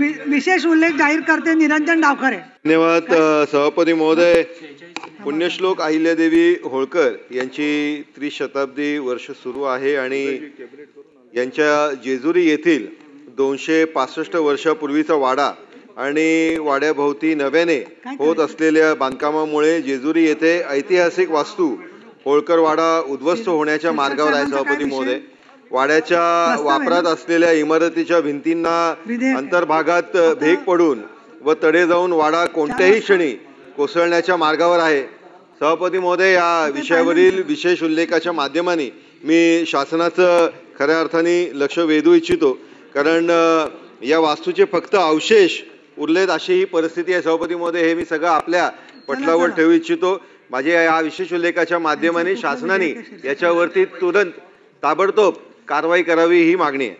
विशेष उल्लेख जाहीर करते निरंजन डावखरे। धन्यवाद सभापती महोदय। पुण्यश्लोक अहिल्यादेवी होळकर यांची त्रिशताब्दी वर्ष सुरू आहे आणि यांच्या जेजुरी येथील 265 वर्षापूर्वीचा वाडा आणि वाड्याभोवती नव्याने होत असलेल्या बांधकामामुळे जेजुरी येथे ऐतिहासिक वास्तू होळकर वाडा उद्ध्वस्त होण्याच्या मार्गावर आहे सभापती महोदय। वाड्याच्या वापरात असलेल्या इमारतीच्या भिंतींना अंतर्भागात भेग पडून व तडे जाऊन वाडा कोणत्याही क्षणी कोसळण्याच्या मार्गावर आहे। सभापती महोदय, या विषयावरील विशेष उल्लेखाच्या माध्यमाने मी शासनाचं खऱ्या अर्थाने लक्ष वेधू इच्छितो, कारण या वास्तूचे फक्त अवशेष उरलेत अशी ही परिस्थिती आहे सभापती महोदय। हे मी सगळं आपल्या पटलावर ठेवू इच्छितो। माझ्या या विशेष उल्लेखाच्या माध्यमाने शासनाने याच्यावरती तुरंत ताबडतोब कारवाई करावी ही मागणी आहे।